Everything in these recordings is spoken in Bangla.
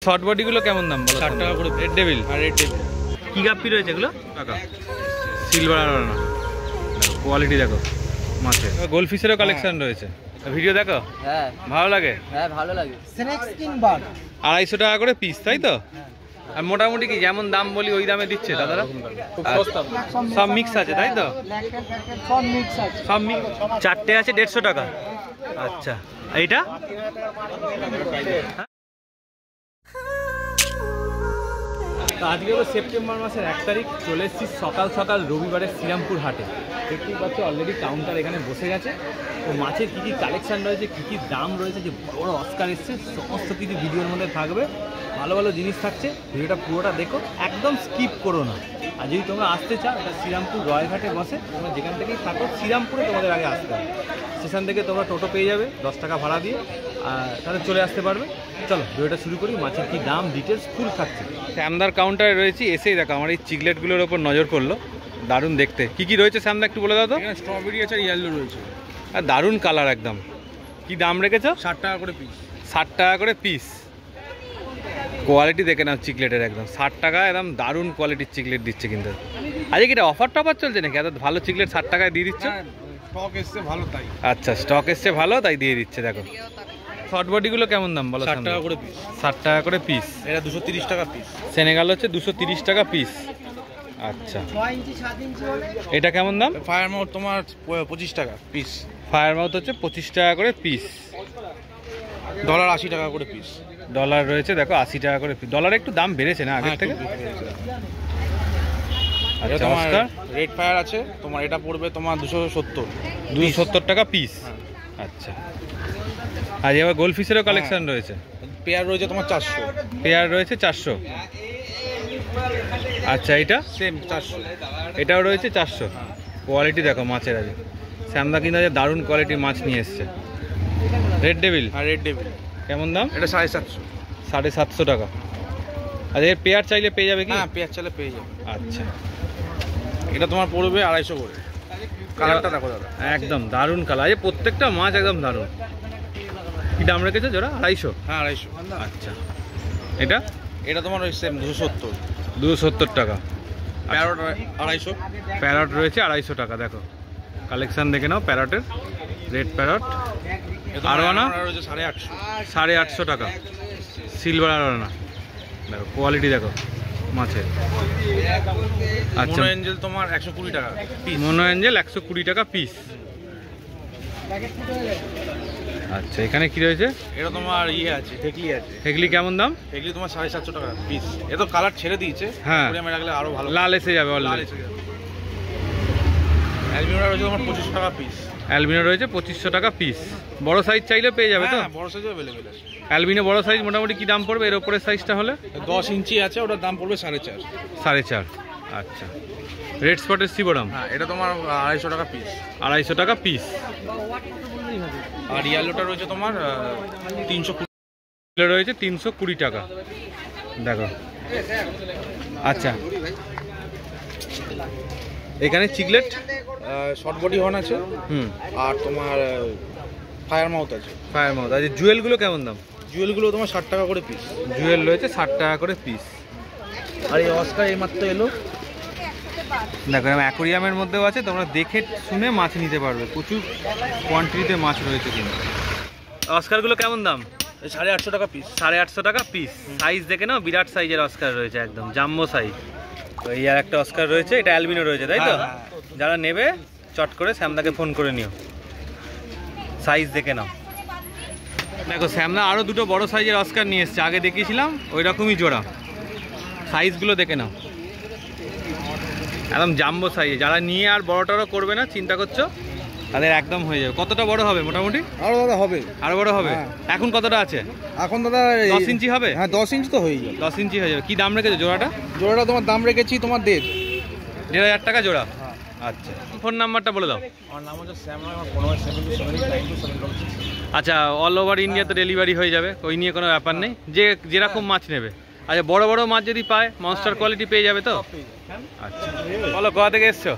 শর্ট বডিগুলো কেমন দাম বলো? 60 টাকা করে। রেড ডেভিল আর রেড ডেভিল কি গাপ্পি রয়েছে এগুলো? টাকা সিলভার আর না, কোয়ালিটি দেখো মাছের। গোল্ডফিশেরও কালেকশন রয়েছে, ভিডিও দেখো? হ্যাঁ ভালো লাগে? হ্যাঁ ভালো লাগে। 250 টাকা করে পিস, তাই তো? আর মোটামুটি কি যেমন দাম বলি ওই দামে দিচ্ছে দাদারা? সব মিক্স আছে তাই তো? সব চারটে আছে 150 টাকা। আচ্ছা, এইটা আজকে হলো সেপ্টেম্বর মাসের 1 তারিখ। চলে এসেছি সকাল সকাল রবিবারের শ্রীরামপুর হাটে। দেখতেই পাচ্ছ অলরেডি কাউন্টার এখানে বসে গেছে। তো মাছের কী কী কালেকশান রয়েছে, কী কী দাম রয়েছে, যে বড় বড় অস্কার এসছে, সমস্ত কিছু ভিডিওর মধ্যে থাকবে। ভালো ভালো জিনিস থাকছে, ভিডিওটা পুরোটা দেখো, একদম স্কিপ করো না। আর যদি তোমরা আসতে চাও, এটা শ্রীরামপুর রয়্যালঘাটে বসে। তোমরা যেখান থেকেই থাকো শ্রীরামপুরে তোমাদের আগে আসতে হবে। স্টেশন থেকে তোমরা টোটো পেয়ে যাবে 10 টাকা ভাড়া দিয়ে, আর তাহলে চলে আসতে পারবে। চলো ভিডিওটা শুরু করি। মাছের কী দাম ডিটেলস ফুল থাকছে। শ্যামদার কাউন্টারে রয়েছি, এসেই দেখো আমার এই চিকলেটগুলোর ওপর নজর পড়লো। দারুণ দেখতে। কি কি রয়েছে শ্যামদা একটু বলে দাও তো? এখানে স্ট্রবেরি আছে আর ইয়েলো রয়েছে। আর দারুণ কালার একদম। কি দাম রেখেছো? 60 টাকা করে পিস। 60 টাকা করে পিস। কোয়ালিটি দেখে নাও চিকলেটের, একদম 60 টাকা, একদম দারুণ কোয়ালিটির চিকলেট দিচ্ছে। কিন্তু আজকে কি এটা অফার টফার চলছে নাকি? এত ভালো চিকলেট 60 টাকায় দিয়ে দিচ্ছে? স্টক এসছে ভালো তাই। আচ্ছা, স্টক এসছে ভালো তাই দিয়ে দিচ্ছে। দেখো শর্ট বডিগুলো কেমন দাম বলো? 60 টাকা করে পিস। 60 টাকা করে পিস। এটা 230 টাকা পিস। সেনেগাল হচ্ছে 230 টাকা পিস। আচ্ছা, এটা কেমন দাম? ফায়ার মাউথ তোমার 25 টাকা পিস। ফায়ার মাউথ হচ্ছে 25 টাকা করে পিস। ডলার 80 টাকা করে পিস। ডলার রয়েছে দেখো 80 টাকা করে পিস। ডলার একটু দাম বেড়েছে না আগের থেকে? আচ্ছা, অস্কার রেড ফায়ার আছে তোমার, এটা পড়বে তোমার 270 টাকা পিস। আচ্ছা, আর এবার গোল্ডফিশেরও কালেকশন রয়েছে। পেয়ার রয়েছে তোমার 400। পেয়ার রয়েছে 400। আচ্ছা, এটা সেম 400। এটাও রয়েছে 400। কোয়ালিটি দেখো মাছের। আজ শ্যামদা কিন্তু আজ দারুণ কোয়ালিটির মাছ নিয়ে এসছে। রেড ডেভিল আর রেড ডেভিল কেমন দাম? এটা 750। 750 টাকা। আর এর পেয়ার চাইলে পেয়ে যাবে কি? হ্যাঁ, পেয়ার চাইলে পেয়ে যাবে। আচ্ছা, এটা তোমার পড়বে 250 করে। কালারটা দেখো দাদা, একদম দারুণ কালার। এই প্রত্যেকটা মাছ একদম দারুণ। কি দাম রেখেছো জোড়া? 250? হ্যাঁ 250। আচ্ছা, এটা এটা তোমার ওই সেম 270। 270 টাকা। প্যারট 250। প্যারট রয়েছে 250 টাকা। দেখো কালেকশন দেখে নাও প্যারটের। রেড প্যারট আরোয়ানা রয়েছে 850। 850 টাকা। সিলভার আরোয়ানা দেখো, কোয়ালিটি দেখো মাছের। আচ্ছা, মোনো এঞ্জেল তোমার 120 টাকা পিস। মোনো এঞ্জেল 120 টাকা পিস। আচ্ছা, এখানে কি রয়েছে? এটা তোমার ইয়ে আছে, টেকলি আছে। এগুলি কেমন দাম? টেকলি তোমার 750 টাকা পিস। এ তো কালার ছেড়ে দিয়েছে, হ্যাঁ, আমি রাখলে আরো ভালো লাল এসে যাবে লাল অলরেডি। এসে যাবে। অ্যালবিনো রয়েছে তোমার 2500 টাকা পিস। অ্যালবিনো রয়েছে 2500 টাকা পিস। বড় সাইজ চাইলে পেয়ে যাবে তো? হ্যাঁ, বড় সাইজও अवेलेबल আছে। অ্যালবিনো বড় সাইজ মোটামুটি কি দাম পড়বে এর উপরের সাইজটা হলে? 10 ইঞ্চি আছে, ওটার দাম পড়বে 4.5। 4.5। আচ্ছা, রেড স্পটের সিবোরাম হ্যাঁ, এটা তোমার 250 টাকা পিস। 250 টাকা পিস। আর ইয়েলোটা রয়েছে তোমার 320 রয়েছে 320 টাকা। দেখো আচ্ছা, এখানে চিকলেট শর্ট বডি হর্ন আছে। আর তোমার ফায়ার মাউথ আছে। Fire mouth. আচ্ছা, জুয়েলগুলো কেমন দাম? জুয়েলগুলো তোমার 60 টাকা করে পিস। জুয়েল রয়েছে 60 টাকা করে পিস। আর এই অস্কার এইমাত্র এলো। দেখো অ্যাকোরিয়ামের মধ্যেও আছে, তোমরা দেখে শুনে মাছ নিতে পারবে। প্রচুর কোয়ান্টিটিতে মাছ রয়েছে কিন্তু। অস্কারগুলো কেমন দাম? 850 টাকা পিস। 850 টাকা পিস। সাইজ দেখে নাও, বিরাট সাইজের অস্কার রয়েছে, একদম জাম্বো সাইজ। তো এই আর একটা অস্কার রয়েছে, এটা অ্যালবিনো রয়েছে তাই তো? যারা নেবে চট করে শ্যামদাকে ফোন করে নিও, সাইজ দেখে নাও। দেখো শ্যামদা আরও দুটো বড় সাইজের অস্কার নিয়ে এসছে, আগে দেখিয়েছিলাম ওই রকমই জোড়া। সাইজগুলো দেখে নাও, একদম জাম্বো সাইজ। যারা নিয়ে আর বড়টারও করবে না চিন্তা করছো, তাদের একদম হয়ে যাবে। কতটা বড় হবে মোটামুটি? আরো দাদা হবে, আরো বড় হবে। এখন কতটা আছে? এখন দাদা 10 ইঞ্চি হবে। হ্যাঁ 10 ইঞ্চি তো হয়ে যাবে। 10 ইঞ্চি হয়ে যাবে। কি দাম রেখেছো জোড়াটা? জোড়াটা তোমার দাম রেখেছি তোমার 1,500 টাকা জোড়া। আচ্ছা, ফোন নাম্বারটা বলে দাও। আমার নাম হচ্ছে শ্যাম, আমার 15779276। আচ্ছা, অল ওভার ইন্ডিয়াতে ডেলিভারি হয়ে যাবে, ওই নিয়ে কোনো ব্যাপার নেই। যে যেরকম মাছ নেবে। আচ্ছা, বড় বড় মাছ যদি পায় মনস্টার কোয়ালিটি পেয়ে যাবে তো? আচ্ছা, বলো কোথা থেকে এসছো?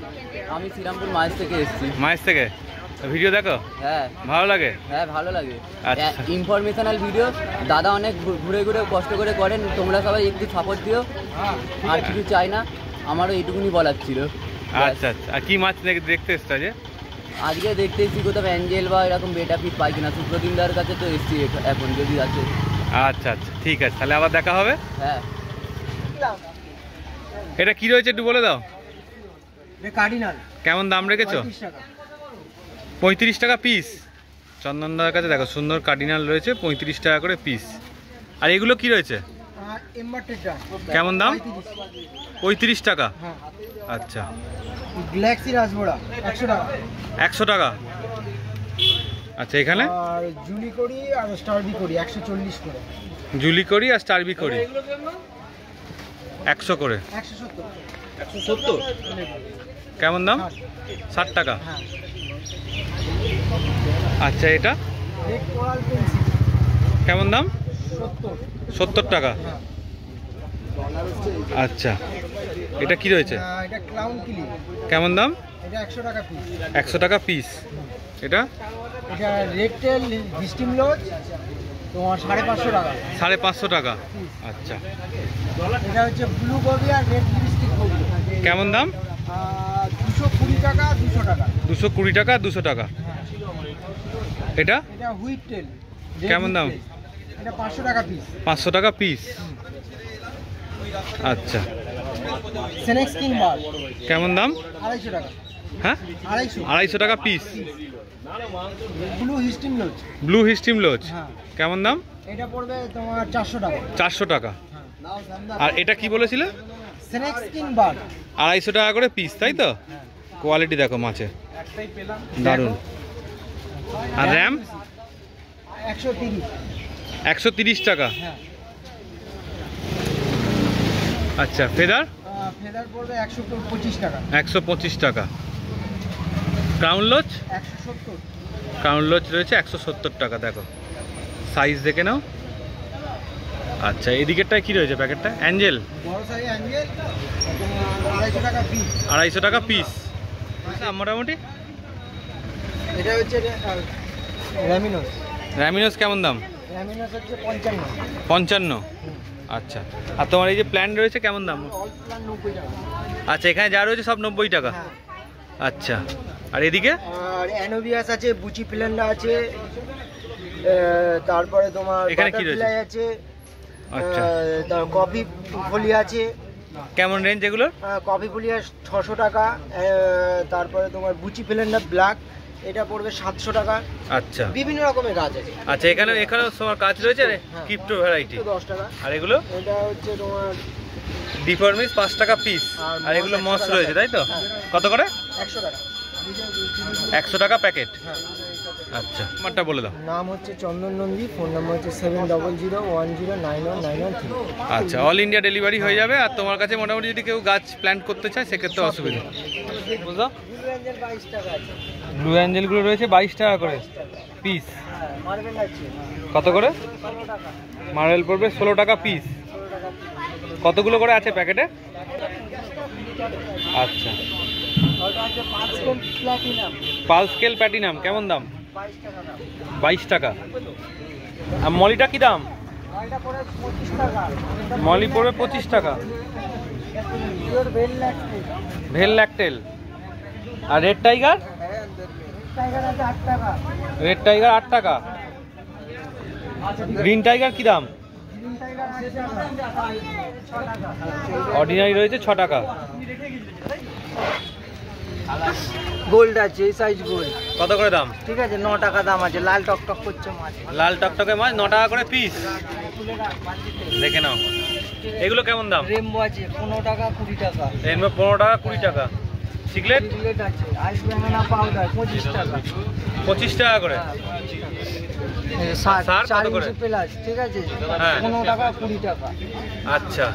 আমি শ্রীরামপুর মাছ থেকে এসেছি। মাছ থেকে ভিডিও দেখো? হ্যাঁ ভালো লাগে? হ্যাঁ ভালো লাগে। আচ্ছা। ইনফরমেশনাল ভিডিও দাদা অনেক ঘুরে ঘুরে কষ্ট করে করেন, তোমরা সবাই একটু সাপোর্ট দিও, আর কিছু চাই না, আমারও এইটুকুনি বলার ছিল। আচ্ছা আচ্ছা। আর কি মাছ দেখতে এসছো যে? আজকে দেখতে এসেছি কোথাও অ্যাঞ্জেল বা এরকম বেটা পিস পাই কিনা, সুপ্রতিমদার কাছে তো এসেছি এখন, যদি আছে। আচ্ছা আচ্ছা ঠিক আছে, তাহলে আবার দেখা হবে। হ্যাঁ। এটা কি রয়েছে একটু বলে দাও। কার্ডিনাল কেমন দাম রেখেছো? 35 টাকা পিস। চন্দনদার কাছে দেখো সুন্দর কার্ডিনাল রয়েছে, 35 টাকা করে পিস। আর এগুলো কি রয়েছে? কেমন দাম? 35 টাকা। আচ্ছা। গ্যালাক্সি রাজবোড়া 100 টাকা। 100 টাকা। আচ্ছা, এখানে আর জুলি করি আর স্টারবি করি 140 করে। জুলি করি আর স্টারবি করি 100 করে। 170। কেমন দাম? 60 টাকা। আচ্ছা, এটা কেমন দাম? 70 টাকা। আচ্ছা, এটা কি রয়েছে? এটা ক্লাউন কিলি। কেমন দাম? এটা 100 টাকা পিস। 100 টাকা পিস। এটা এটা রেড টেল ভিস্টিম লজ তোমার 550 টাকা। 550 টাকা। আচ্ছা, এটা হচ্ছে ব্লু গবি আর রেড লিপস্টিক গবি। কেমন দাম? 220 টাকা 200 টাকা। 220 টাকা 200 টাকা। এটা এটা হুইট টেল। কেমন দাম? এটা 500 টাকা পিস। 500 টাকা পিস। আচ্ছা, স্নেক স্কিন বার কেমন দাম? 250 টাকা। হ্যাঁ, 250 টাকা পিস। ব্লু হিস্টিম লজ। ব্লু হিস্টিম লজ হ্যাঁ। কেমন দাম? এটা পড়বে তোমার 400 টাকা। 400 টাকা। আর এটা কি বলেছিলে? স্নেক স্কিন বার 250 টাকা করে পিস, তাই তো? কোয়ালিটি দেখো মাছের, দারুণ। আর র্যাম 130। 130 টাকা। হ্যাঁ। আচ্ছা, ফেদার ফেদার পড়বে 125 টাকা। 125 টাকা। Crown lodge 170। ক্রাউন লজ রয়েছে 170 টাকা। দেখো সাইজ দেখে নাও। আচ্ছা, এদিকেরটায় কি রয়েছে প্যাকেটটা? অ্যাঞ্জেল বড় সাইজ অ্যাঞ্জেল 250 টাকা পিস। 250 টাকা পিস। মোটামুটি এটা হচ্ছে র্যামিনোস। র্যামিনোস কেমন দাম? র্যামিনোস হচ্ছে 55। 55। আচ্ছা, আর তোমার এই যে প্ল্যান রয়েছে কেমন দাম? অল প্ল্যান 90 টাকা। আচ্ছা, এখানে যা রয়েছে সব 90 টাকা। হ্যাঁ। আচ্ছা, আর এদিকে আর অ্যানোভিয়াস আছে, বুচি প্ল্যান্ডা আছে, তারপরে তোমার এখানে কি রয়েছে? বাটারফ্লাই আছে, আচ্ছা, তার কফি ফুলি আছে। কেমন রেঞ্জ এগুলো? কফি ফুলিয়া 600 টাকা। তারপরে তোমার বুচি প্ল্যান্ডা ব্ল্যাক, এটা পড়বে 700 টাকা। আচ্ছা বিভিন্ন রকমের গাছ আছে। আচ্ছা, এখানেও তোমার কাজ রয়েছে ক্রিপ্টো ভ্যারাইটি। 10 টাকা। আর এগুলো এটা হচ্ছে তোমার ডিফরমিস 5 টাকা পিস। আর এগুলো মস রয়েছে, তাই তো? কত করে? 100 টাকা। 100 টাকা প্যাকেট। হ্যাঁ। আচ্ছা, আমারটা বলে দাও। নাম হচ্ছে চন্দন নন্দী, ফোন নাম্বার হচ্ছে 7001091993। আচ্ছা, অল ইন্ডিয়া ডেলিভারি হয়ে যাবে। আর তোমার কাছে মোটামুটি যদি কেউ গাছ প্ল্যান্ট করতে চায় সেক্ষেত্রে অসুবিধা বুঝলো। ব্লু অ্যাঞ্জেল 22 টাকা আছে। ব্লু অ্যাঞ্জেলগুলো রয়েছে 22 টাকা করে পিস। মার্বেল আছে কত করে? 16 টাকা। মার্বেল পড়বে 16 টাকা পিস। কতগুলো করে আছে প্যাকেটে? আচ্ছা, ওটা আছে পার্সেল প্লাটিনাম পাল স্কেল প্ল্যাটিনাম কেমন দাম? 22 টাকা দাম। 22 টাকা। আর মলিটা কি দাম? এটা পড়ে 25 টাকা। মলি পড়বে 25 টাকা। পিওর বেল লাগছে। ভেল ল্যাকটেল। আর রেড টাইগার? টাইগার আছে 8 টাকা। রেড টাইগার 8 টাকা। গ্রিন টাইগার কি দাম? গ্রিন টাইগার আছে 6 টাকা। অর্ডিনারি রয়েছে 6 টাকা। গোল্ড আছে, এই সাইজ গোল্ড। কত করে দাম? ঠিক আছে, 9 টাকা দাম আছে। লাল টকটক করছে মাছ। লাল টকটকে মাছ 9 টাকা করে পিস। দেখে নাও। এগুলো কেমন দাম? রেমবো আছে 15 টাকা 20 টাকা। রেনবো 15 টাকা 20 টাকা। সিগলেট সিগলেট আছে, আইস ব্যানানা পাউডার 25 টাকা। 25 টাকা করে। সার কত 4 করে? ইঞ্চি প্লাস, ঠিক আছে, হ্যাঁ। 15 টাকা 20 টাকা। আচ্ছা,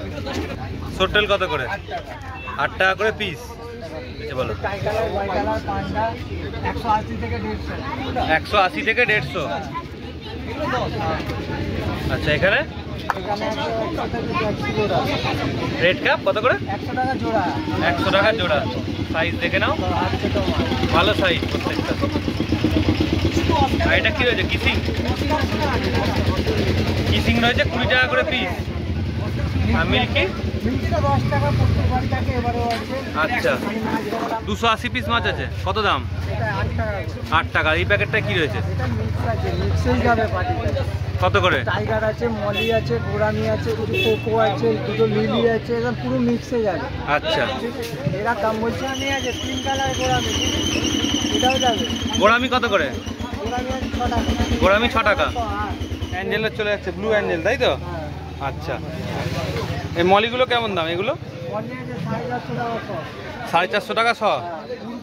সোটেল কত করে? 8 টাকা। 8 টাকা করে পিস। আচ্ছা, বলো। টাই কালার, হোয়াইট কালার, পান্ডা 180 থেকে 150। 180 থেকে 150। আচ্ছা, এখানে এখানে আছে 100 থেকে 150 জোড়া। রেড ক্যাপ কত করে? 100 টাকা জোড়া। 100 টাকা জোড়া। সাইজ দেখে নাও, আর ছোট মাছ। ভালো সাইজ প্রত্যেকটা। আর এটা কি রয়েছে? কিসিং, কিসিং রয়েছে 20 টাকা করে পিস। আর মিল্কি? আচ্ছা, 280 পিস মাছ আছে। কত দাম? 8 টাকা। এই প্যাকেটটা কি রয়েছে? কত করে? টাইগার আছে, মলি আছে, গোরামি আছে, দুটো কোকো আছে, দুটো লিলি আছে, একদম পুরো মিক্সে যাবে। আচ্ছা, এরা দাম বলছে আমি আছে 3 কালার গোরামি, এটাও যাবে। গোরামি কত করে? গোরামি আছে 6 টাকা। গোরামি 6 টাকা। হ্যাঁ, অ্যাঞ্জেলের চলে যাচ্ছে, ব্লু অ্যাঞ্জেল, তাই তো? হ্যাঁ। আচ্ছা, এই মলিগুলো কেমন দাম এগুলো? মলি আছে 450 টাকা সব। 450 টাকা শ।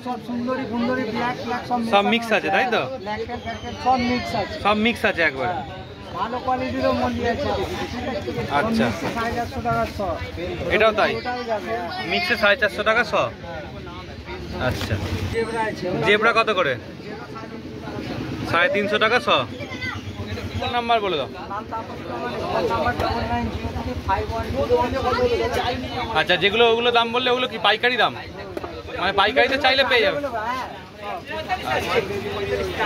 সব সুন্দরী সুন্দরী ব্ল্যাক ব্ল্যাক সব mix আছে, তাই তো? ব্ল্যাক প্যাকেট সব মিক্স আছে। সব মিক্স আছে একবার। ভালো কোয়ালিটিরও মলি আছে। আচ্ছা, 450 টাকা সব। এটাও তাই? ওটাই যাবে। মিক্সে 450 টাকা শ। আচ্ছা, জেব্রা আছে। জেব্রা কত করে? 350 টাকা শ। ফোন নাম্বার বলে দাও। আচ্ছা, যেগুলো ওগুলো দাম বললে ওগুলো কি পাইকারি দাম? মানে পাইকারিতে চাইলে পেয়ে যাবে।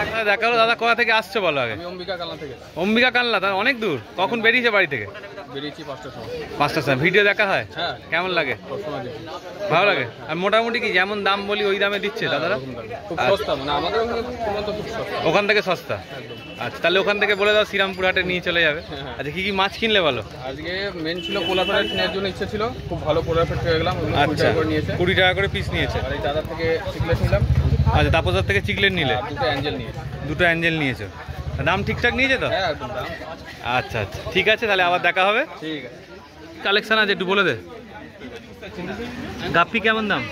আচ্ছা, দেখালো দাদা, কোথা থেকে আসছে বলো আগে? অম্বিকা কালনা থেকে অম্বিকা কানলা, তার অনেক দূর। কখন বেরিয়েছে বাড়ি থেকে? বেরিয়েছি 5টার সময়। 5টার সময়। ভিডিও দেখা হয়? হ্যাঁ, কেমন লাগে? সবসময় দেখি। ভালো লাগে? আর মোটামুটি কি যেমন দাম বলি ওই দামে দিচ্ছে দাদারা? খুব সস্তা, মানে আমাদের ওখানে তুলনায় খুব সস্তা। ওখান থেকে সস্তা? আচ্ছা, তাহলে ওখান থেকে বলে দাও শ্রীরামপুর হাটে নিয়ে চলে যাবে। হ্যাঁ। আচ্ছা, কি কি মাছ কিনলে বলো? আজকে মেন ছিল পোলার ফেট কেনার জন্য ইচ্ছা ছিল, খুব ভালো পোলার ফেট পেয়ে গেলাম। আচ্ছা, 20 টাকা করে নিয়েছে। 20 টাকা করে পিস নিয়েছে। আর এই দাদার থেকে চিকলেট নিলাম, আচ্ছা, তাপসার থেকে চিকলেট নিলে? আর দুটো অ্যাঞ্জেল নিয়েছে। দুটো অ্যাঞ্জেল নিয়েছো। দাম ঠিকঠাক নিয়েছে তো? হ্যাঁ, একদম দাম। আচ্ছা আচ্ছা, ঠিক আছে, তাহলে আবার দেখা হবে। ঠিক আছে। কালেকশন আছে একটু বলে দে। গাপ্পি কেমন দাম?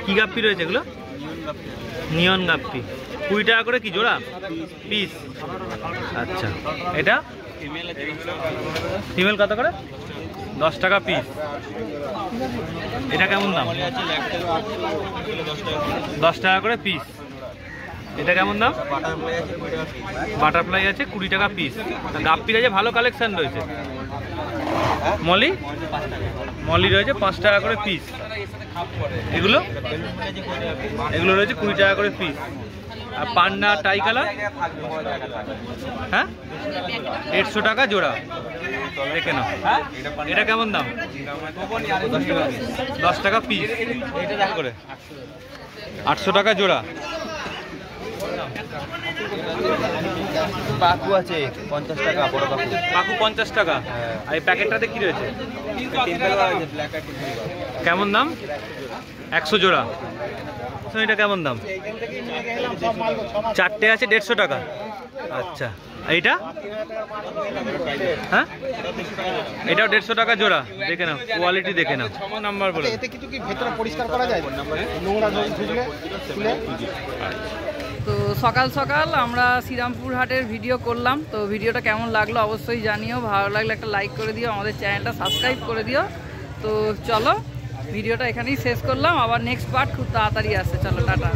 কি গাপ্পি রয়েছে এগুলো? নিয়ন গাপ্পি। 20 টাকা করে কি জোড়া? পিস। আচ্ছা, এটা ফিমেল কত করে? 10 টাকা পিস। এটা কেমন দাম? 10 টাকা করে পিস। এটা কেমন দাম? বাটারফ্লাই আছে 20 টাকা পিস। গাপ্পির আছে ভালো কালেকশন রয়েছে। মলি? মলি রয়েছে 5 টাকা করে পিস। এগুলো? এগুলো রয়েছে 20 টাকা করে পিস। আর পান্না টাই কালার? হ্যাঁ, 150 টাকা জোড়া। দেখে নাও। এটা কেমন দাম? 10 টাকা পিস। করে 800 টাকা জোড়া। পাকু আছে 50 টাকা, বড় পাকু। পাকু 50 টাকা। আর এই প্যাকেটটাতে কি রয়েছে? কেমন দাম? 100 জোড়া। এটা কেমন দাম? 4টে আছে 150 টাকা। আচ্ছা, এইটা? হ্যাঁ, এটাও 150 টাকা জোড়া। দেখে নাও, কোয়ালিটি দেখে নাও। নাম্বার বলে। এতে কিছু কি ভেতরে পরিষ্কার করা যায়? নোংরা ঢুকলে খুলে। তো সকাল সকাল আমরা শ্রীরামপুর হাটের ভিডিও করলাম। তো ভিডিওটা কেমন লাগলো অবশ্যই জানিও। ভালো লাগলে একটা লাইক করে দিও, আমাদের চ্যানেলটা সাবস্ক্রাইব করে দিও। তো চলো, ভিডিওটা এখানেই শেষ করলাম। আবার নেক্সট পার্ট খুব তাড়াতাড়ি আসছে। চলো, টাটা।